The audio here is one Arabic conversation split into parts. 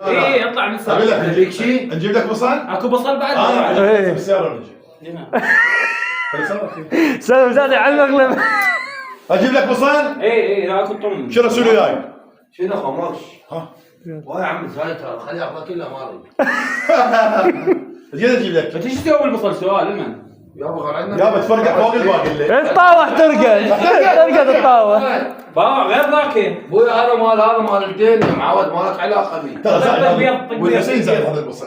ايه اطلع من السيارة. نجيب شيء؟ نجيب لك بصل؟ اكو بصل بعد؟ ايه بالسيارة نجي. سلام زاد على المغلب. اجيب لك بصل؟ ايه لا اكو طن. شو رسول وياي؟ شنو خمرش؟ ها؟ ويا عم زايدها خليه ياخذها كلها مالي. اجيب لك. انت ايش تسوي بالبصل سؤال لمن؟ يابا غير عندنا. يابا تفرقع فوق الباقي اللي. الطاوة ترقد الطاوة. باوع غير ذاك. ابوي هذا مال الدين معود ما لك علاقه بي. ترى زايد طق والحسين زايد هذا البصل.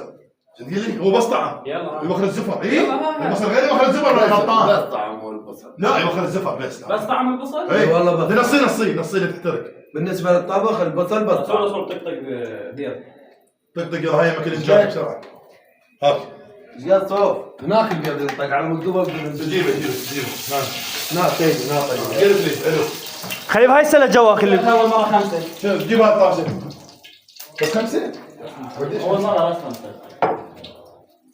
تقول لي هو بس طعم. يلا. يبخر الزفر اي؟ يلا. البصل غير يبخر الزفر ولا غلطان؟ بس طعم البصل. لا يبخر الزفر بس. بس طعم البصل؟ اي والله بس. نصي اللي تحترق. بالنسبه للطبخ البصل بس طعم. صور طق دير. طق يلا هاي ماكل الجاي بسرعه. هاك. زياد صوف هناك البيض يطق على مكتوبه. جيبه. هناك تيجي هناك. قلت لي حلو. خليب هاي السنة جواك اللي اول مرة خمسة. شوف جيب هاي الطاسه. بس 5؟ اول مرة راس خمسة.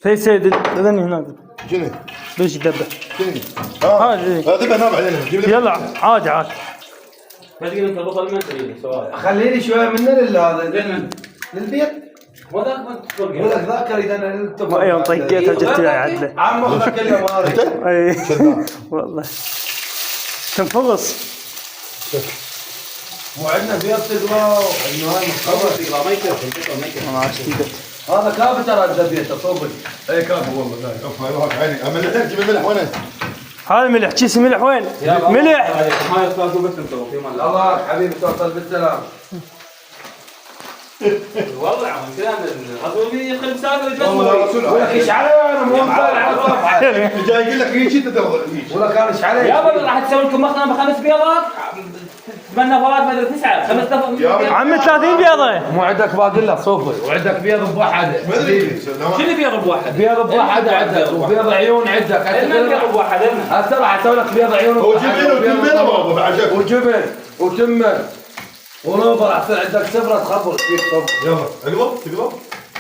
في سيد اذني هناك. شنو؟ ليش يدبح؟ شنو؟ هذه. ذبح نام علينا جيب لي. يلا عادي. ما تقول انت البصل ما تريد سؤال. خليني شويه منه هذا للبيض. وذاك ما تفرق. ولك ذاك اريد انا التفاح. ايوه طقيتها جت لي عدله. عم اخذ كلها مالي. اي والله تنفغص. مو عندنا بيض تقرا انه هاي مخبر. ما يكفي ما عشتيت. هذا كافي ترى الزبيط صوبك. اي كافي والله لا اوف هاي روحك عيني الملح جيب الملح وين؟ هذا ملح كيس ملح وين؟ ملح. هاي تاكل بس انت في مال. الله حبيبي توصل بالسلام. والله عم كلام الرسول يدخل مسافر والله لا رسول ولك ايش علي انا مو طالع على الصفحه. جاي يقول لك هيك انت تاخذ هيك. ولك انا ايش علي؟ يابا راح تسوي لكم مخنا بخمس بيضات 8 نفرات ما ادري 9 5000 عمي 30 بيضة. مو عندك باقي له صوفي وعندك بيض بواحد. ما ادري شنو بيض بواحد؟ بيض بواحد عندك وبيض عيون عندك. ما بيض بواحد هسه راح اسوي لك بيض عيون هو جبن وتمن برضه بعد جبن. وجبن وتمن ونوبر راح يصير عندك سفره تخبر فيك صبر. يلا تقلب.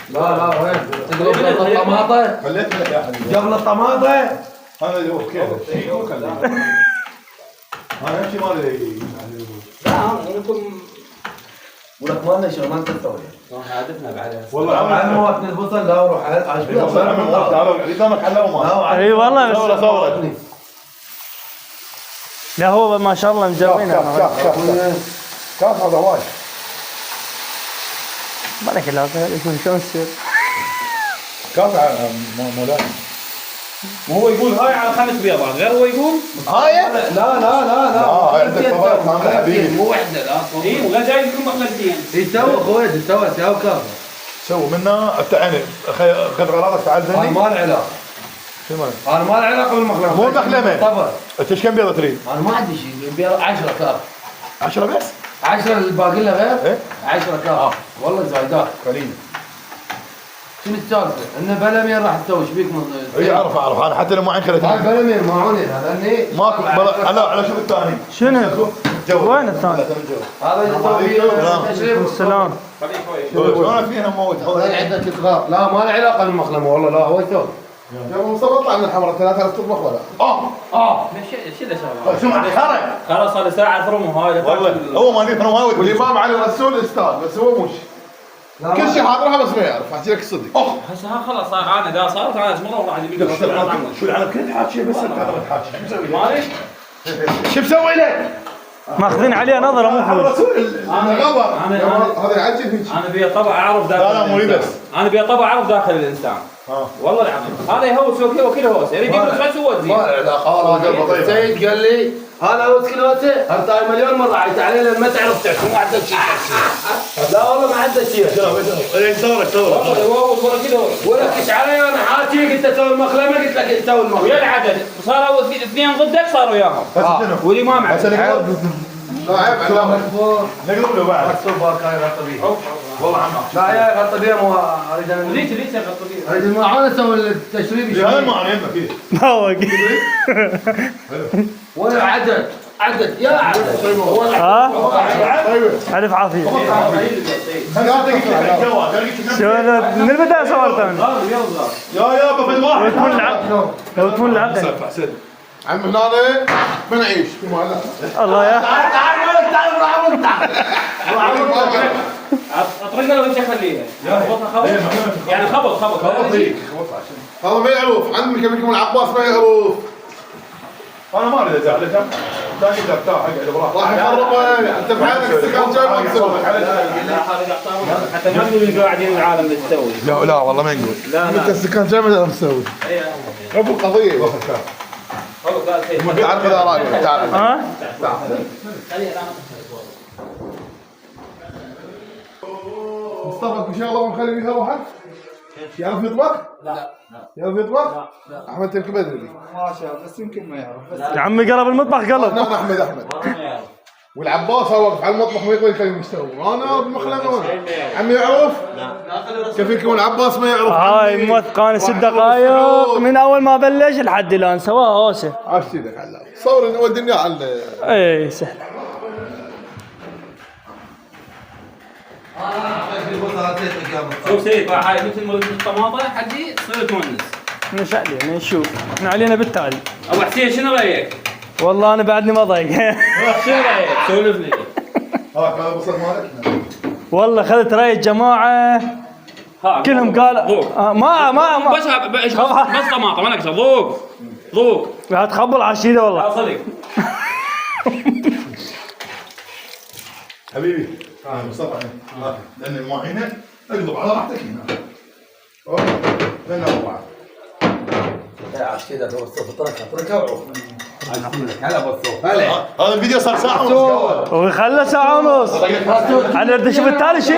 لا وين تقلب قبل الطماطه. خليت لك يا حبيبي. قبل الطماطه. هذا اللي هو كيف ايوه خليه. هذا اهم شيء مالي لا انكم ولك ما لنا شغل ما انت تسوي. هدفنا بعدها والله عم وقت البصل لا روح تعالوا قدامك حلا وما. اي والله صورة بس. صورة. لا هو ما شاء الله مجربينها. كاف هذا وايد. بالك لا شلون تصير؟ كاف مولاي. وهو يقول هاي على 5 بيضات غير هو يقول هاي؟ لا هاي عندك طبعا معنا حبيبي. مو وحده لا. اي وغير جاي لكم مخلدين يسوي خويد يسوي كافه. سووا منا يعني خذ غراضك تعال هذا ذني. ما له علاقه. شو مالك؟ انا ما له علاقه بالمخلمه. مو المخلمة. طبعا انت ايش كم بيضة تريد؟ انا ما عندي شيء بيض 10 كاف. 10 بس؟ 10 الباقي له غير. ايه؟ 10 كاف والله زايدات. قليل. شنو السالفه؟ انه بلمين راح تسوي ايش بيك اي اعرف انا حتى لو ما عين خليت. هاي بلمين معونين هذا اني ماكو على شوف الثاني. شنو؟ وين الثاني؟ هذا يسوي تشريب. السلام. شلون فينا موت هذا عندك صغار. لا ما له علاقه بالمخلمه والله لا هو يسوي. يا ابو مصطفى اطلع من الحمراء 3000 تطبخ ولا؟ شو ذا شغله شو محرق؟ خلاص صار ساعه ثرموا هاي والله هو ما يفهم وايد والامام علي الرسول استاذ بس هو مش كل شيء حاضرها بس ما يعرف احكي لك الصدق. هسه خلاص صار انا دا صارت انا اسمه واحد يبي شو العالم كل حاكي بس انت هذا تحاكي شو مسوي لك؟ مالي شو مسوي لك؟ ماخذين عليه نظرة مو خوش. الرسول غبر هذا يعجب هيك. انا بي طبع اعرف داخل لا لا مو بس انا بي طبع اعرف داخل الانسان والله العظيم هذا يهوس وكل هوس يريد يقول بس هو زين ما له علاقه والله. السيد قال لي هذا هوس كل هوسه هرتاي مليون مره عيت عليه لان ما تعرف تحكي ما عندك شيء تحكي. لا والله ما عندك شيء. اي صورك والله يهوس ولا كل هوس ولك ايش علي انا حاكي قلت اسوي المخلمه قلت لك سوي المخلمه. ويا العدد صاروا اثنين ضدك صاروا وياهم والامام عدد لا عيب علامك نقلب له بعد. السوبر كاي غطبيه. والله عم لا يا غطبيه مو اريد انا ليش يا غطبيه اريد المعون اسوي التشريب. هذا ما انا يمك كذا ما هو ولا عدد يا عدد. ها؟ ايوه الف عافية. شو شلون من البداية صورت انا. يا بفد واحد وتمون العقل. لو تمون العقل. عم هنا بنعيش في مالك الله يا. تعال تعال تعال اطرقها لو انت خليها خبطها خبط يعني خبط هذا ما يعرف عمك ابن العباس ما يعرف. انا ما اريد ازعلك ثاني ترتاح اقعد براحتك. راح يفرق انت بحالك استكان جاي ما تسوي. حتى ما نقول إن قاعدين العالم اللي تسوي. لا والله ما نقول. لا انت استكان جاي ما تسوي. عرف القضيه. تعال خذ رايك تعال. ها؟ مصطفى ان شاء الله نخلي فيها روحك. يعرف يطبخ؟ لا. يعرف يطبخ؟ لا. احمد يمكن ما يدري. ما شاء الله بس يمكن ما يعرف بس يا عمي قلب المطبخ قلب. نعم احمد. والعباس هو واقف على المطبخ ما يقدر يخليه مستوي. انا بمخلنا عمي يعرف؟ لا. كيف يكون العباس ما يعرف؟ هاي موثقان 6 دقائق من اول ما بلش لحد الان سواها هوسه. عاش ايدك على صور انه الدنيا على. اي سهل. شوف سيد هاي مثل ما الطماطة حقي تصير تونس. مش علينا نشوف احنا علينا بالتالي. ابو حسين شنو رايك؟ والله انا بعدني ما ضايق. شنو رايك؟ سولف لي. هذا بصل مالك. والله اخذت راي الجماعه كلهم قالوا ما بس طماطم ما نقصر ذوق قاعد تخبل على الشيء والله. صدق. حبيبي مصطفى لان الماعينه اقلب على راحتك هنا. لان بعض. عاد كذا اتركها وعوف. هلا بالصوت. هذا الفيديو صار ساعه ونص. وخلى ساعه ونص. انا اريد اشوف التالي شنو.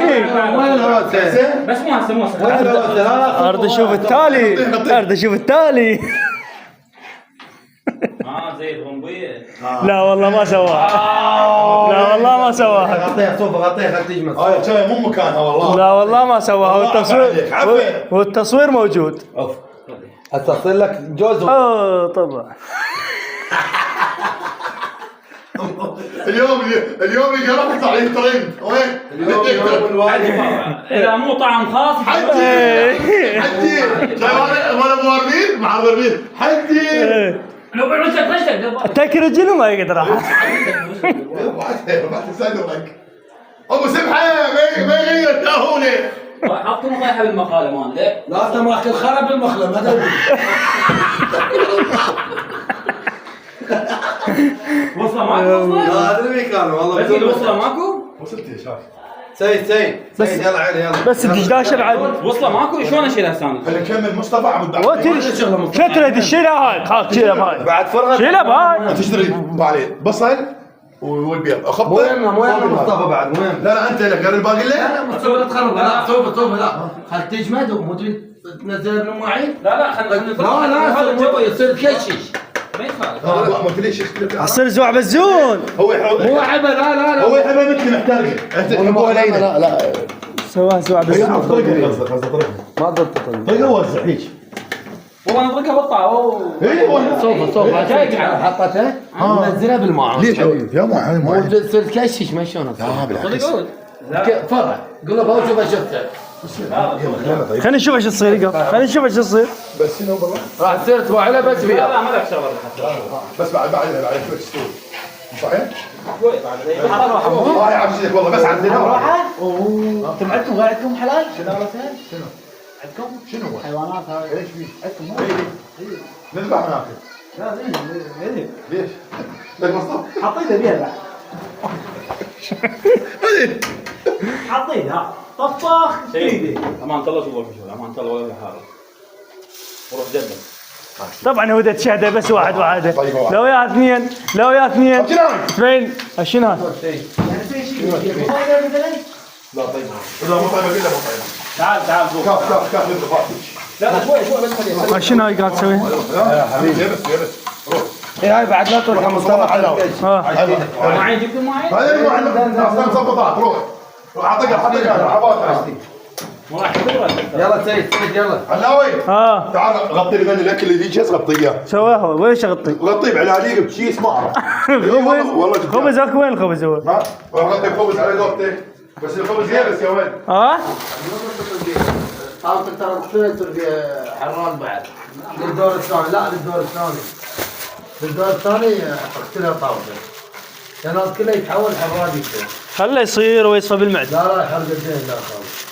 بس مو هسه اريد اشوف التالي. زي الغنبيه. لا والله ما سواها. لا والله ما سواها. غطيها صوفه غطيها خل تجمد. هاي شاي مو مكانها والله. لا والله ما سواها والتصوير موجود. اوف هسه تصير لك جوز. طبعا. اليوم اللي قرأت عليه ترند وين؟ اذا مو طعم خاص حجي ولا مواربين مع الغربين حجي. لو رجلك تاكل رجله ما يقدر. ما تصدقك ابو سبحه ما يغير تاهونه. حطوا مطيحه بالمقاله مالك. لا تمرك الخرب بالمخله ما تدري. وصله ماكو لا ادري كانوا والله. بس الوصله ماكو؟ وصلت يا شاف. سيد يلا عيني يلا. بس الدشداشه بعد. وصله ماكو شلون اشيلها ثاني؟ خلينا نكمل مصطفى عبد شو تريد تشيلها هاي؟ خلاص شيلها بهاي. بعد فرغت شيلها بهاي. تشتري عليه بصل والبيض اخبطه. وين مصطفى بعد وين؟ لا انت لك قال الباقي لك. لا مصطفى لا تخرب. لا صوبه لا خل تجمد ومو تنزل المواعين. لا خلينا لا هذا الجو يصير تكشش. ما يخالف. لا ما قلت ليش يختلف. اصير زوع بزون. هو يحب. مو عبا لا هو يحبها مثل محترقه. انت تحبوها لينه. لا سواها زوع بزون. طريقه ما ضبطت طريقه وزع هيك. والله نضربها بالطاوه. ايوه صوفه جاي حطتها ونزلها بالماء. ليش يا مو تصير تكشش ما شلون. لا بالعكس. فرع قول له بوجه ما شفته. خلينا نشوف ايش تصير. خلينا نشوف ايش تصير. بس هنا برا راح تصير تفاعلها بس فيها. لا ما لك شغله. بس بعد شوي تستوي. صحيح؟ شوي بعد. والله عشيك والله بس عندنا راحه. انتم عندكم غير عندكم حلال؟ شنو شنو؟ عندكم؟ شنو؟ حيوانات هاي ايش فيه؟ عندكم نذبح وناكل. لا زين ليش؟ لك مصطفى حطينا بيها حطينا طباخ ايدي. امان الله شو شغل امان الله ولا حاجه. وروح جدك. طبعا هو تشهده بس واحد. لو يا اثنين اثنين شنو هذا؟ يعني في شيء مثلا لا طيب اذا مو طيب الا مو طيب. تعال فوق. كاف نذبح. لا شوي بس خليها. شنو هاي قاعد تسوي؟ يا حبيبي يبس روح. هاي بعد لا تروح مصطفى حلاوه. معين جبت معين؟ هذا المعين اصلا مظبطات روح اعطيك عباط. ما راح تدور. يلا سيد يلا علاوي ها تعال غطي لي من الاكل اللي يجي غطيه. سواها وين اغطي؟ غطيه بعلاقيق بشيس ما اعرف. خبز اكو وين الخبز هو؟ ها غطي خبز على قوتك بس الخبز يابس يا ولد. ها؟ طاولة ترى شوي تصير فيها حران بعد. للدور الثاني لا للدور الثاني حط لها طاولة. لأن كله يتحول حران يصير. خله يصير ويصفى بالمعده. لا لا حرق الدين لا خالص.